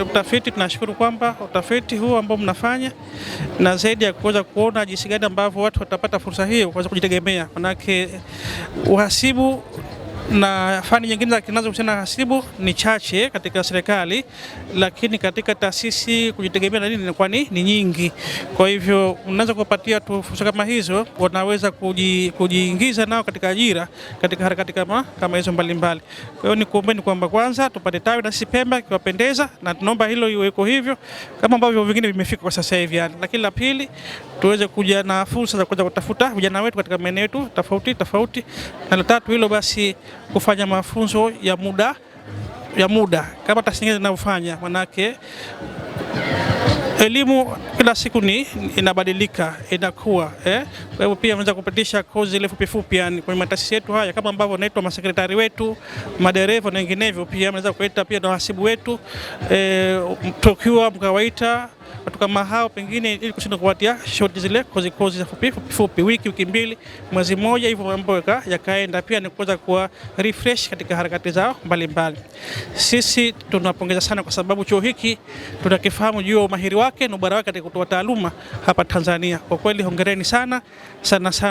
Utafiti tunashukuru kwamba utafiti huu ambao mnafanya na zaidi ya kuweza kuona jinsi gani ambavyo watu watapata fursa hiyo kuweza kujitegemea. Manake uhasibu na fani nyingine zinazohusiana na hasibu ni chache katika serikali, lakini katika taasisi kujitegemea na nini inakuwa ni nyingi. Kwa hivyo unaweza kupatia tu fursa kama hizo, wanaweza kujiingiza nao katika ajira katika harakati kama hizo mbalimbali. Kwa hiyo nikuombeni kwamba kwanza tupate tawi na sisi Pemba kiwapendeza, na tunaomba hilo iweko hivyo kama ambavyo vingine vimefika kwa sasa hivi yani. Lakini la pili, tuweze kuja na fursa za kuweza kutafuta vijana wetu katika maeneo yetu tofauti. Na la tatu hilo basi kufanya mafunzo ya muda kama taasisi nyingine zinavyofanya, manake elimu kila siku inabadilika, inakuwa Kwa hivyo pia tunaweza kupitisha kozi ile fupi yani kwenye taasisi yetu haya, kama ambavyo naitwa masekretari wetu, madereva na wenginevyo. Pia tunaweza kuleta pia na wahasibu wetu tukiwa mkawaita watu kama hao pengine, ili kushinda kuwatia short zile kozi za fupi, wiki mbili, mwezi mmoja, hivyo mambo yakaenda. Pia ni kuweza kuwa refresh katika harakati zao mbalimbali. Sisi tunapongeza sana kwa sababu chuo hiki tunakifahamu juu ya umahiri wake na ubora wake katika kutoa taaluma hapa Tanzania. Kwa kweli hongereni sana.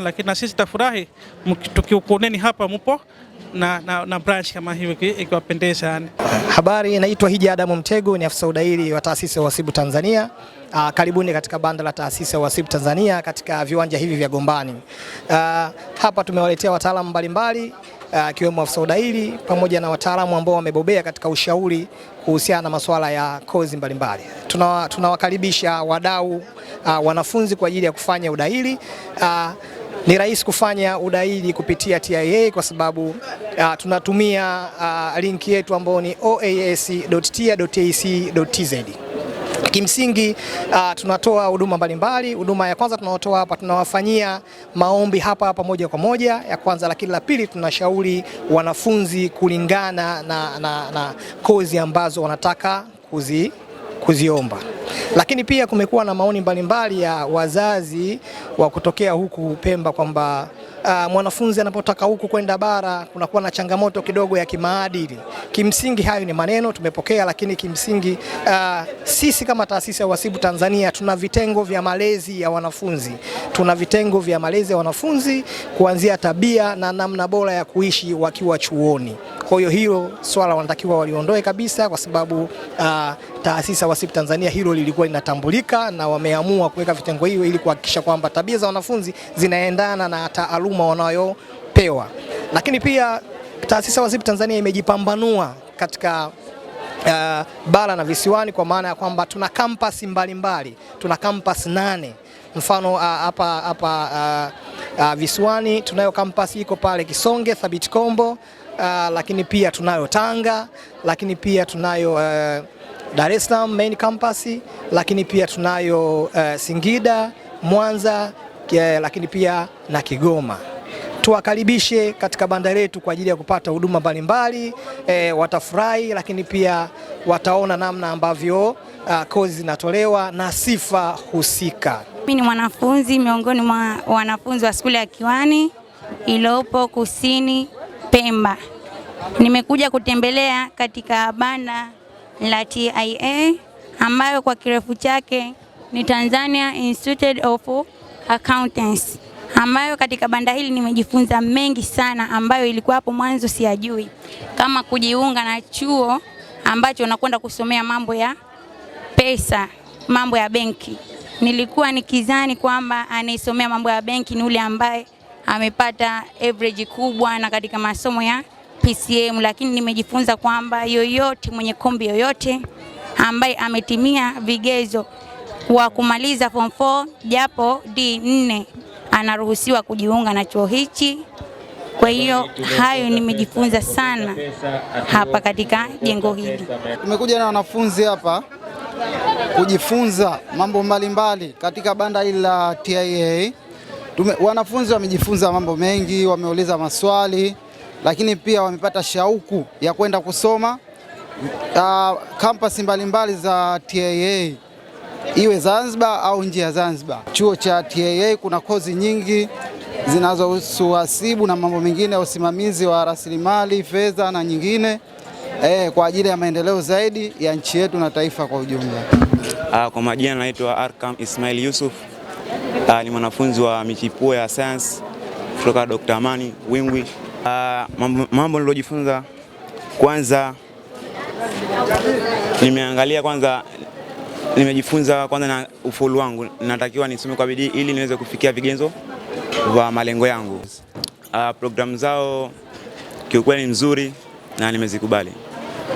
Lakini na sisi tafurahi tukiukoneni hapa mpo na branch kama hiyo ikiwapendeza yani. Habari, naitwa Hija Adamu Mtego, ni afisa udahili wa taasisi ya uhasibu Tanzania. Karibuni katika banda la taasisi ya uhasibu Tanzania katika viwanja hivi vya Gombani. Hapa tumewaletea wataalamu mbalimbali akiwemo afisa udahili pamoja na wataalamu ambao wamebobea katika ushauri kuhusiana na masuala ya kozi mbalimbali. Tunawakaribisha wadau, wanafunzi kwa ajili ya kufanya udahili. Ni rahisi kufanya udahili kupitia TIA kwa sababu tunatumia linki yetu ambayo ni oas.tia.ac.tz. Kimsingi tunatoa huduma mbalimbali. Huduma ya kwanza tunaotoa hapa, tunawafanyia maombi hapa moja kwa moja ya kwanza, lakini la pili tunashauri wanafunzi kulingana na kozi ambazo wanataka kuziomba. Lakini pia kumekuwa na maoni mbalimbali ya wazazi wa kutokea huku Pemba kwamba mwanafunzi anapotaka huku kwenda bara kunakuwa na changamoto kidogo ya kimaadili. Kimsingi hayo ni maneno tumepokea, lakini kimsingi sisi kama taasisi ya uhasibu Tanzania tuna vitengo vya malezi ya wanafunzi. Kuanzia tabia na namna bora ya kuishi wakiwa chuoni. Kwa hiyo hilo swala wanatakiwa waliondoe kabisa, kwa sababu taasisi ya uhasibu Tanzania hilo lilikuwa linatambulika na wameamua kuweka vitengo hiyo ili kuhakikisha kwamba tabia za wanafunzi zinaendana na taaluma wanayopewa. Lakini pia taasisi ya uhasibu Tanzania imejipambanua katika bara na visiwani, kwa maana ya kwamba tuna kampasi mbalimbali, tuna kampasi 8. Mfano hapa visiwani tunayo kampasi iko pale Kisonge Thabit Kombo, lakini pia tunayo Tanga, lakini pia tunayo Dar es Salaam main campus, lakini pia tunayo Singida, Mwanza, lakini pia na Kigoma. Tuwakaribishe katika banda letu kwa ajili ya kupata huduma mbalimbali. Watafurahi, lakini pia wataona namna ambavyo kozi zinatolewa na sifa husika. Mimi ni mwanafunzi miongoni mwa wanafunzi wa shule ya Kiwani iliyopo Kusini Pemba. Nimekuja kutembelea katika banda la TIA ambayo kwa kirefu chake ni Tanzania Institute of Accountants, ambayo katika banda hili nimejifunza mengi sana ambayo ilikuwa hapo mwanzo siyajui, kama kujiunga na chuo ambacho unakwenda kusomea mambo ya pesa, mambo ya benki. Nilikuwa nikizani kwamba anaisomea mambo ya benki ni ule ambaye amepata average kubwa na katika masomo ya PCM, lakini nimejifunza kwamba yoyote mwenye kombi yoyote ambaye ametimia vigezo kwa kumaliza form 4 japo D4 anaruhusiwa kujiunga na chuo hichi. Kwa hiyo hayo nimejifunza sana hapa katika jengo hili. Tumekuja na wanafunzi hapa kujifunza mambo mbalimbali katika banda hili la TIA. Wanafunzi wamejifunza mambo mengi, wameuliza maswali, lakini pia wamepata shauku ya kwenda kusoma kampasi mbalimbali za TIA, iwe Zanzibar au nje ya Zanzibar. Chuo cha TIA kuna kozi nyingi zinazohusu uhasibu na mambo mengine ya usimamizi wa rasilimali, fedha na nyingine. kwa ajili ya maendeleo zaidi ya nchi yetu na taifa kwa ujumla. Kwa majina naitwa Arkam Ismail Yusuf. Ni mwanafunzi wa michipuo ya science kutoka Dr. Amani Wingwi. Mambo nilojifunza, kwanza nimejifunza kwanza na ufaulu wangu, natakiwa nisome kwa bidii ili niweze kufikia vigezo vya malengo yangu. Programu zao kiukweli ni nzuri na nimezikubali.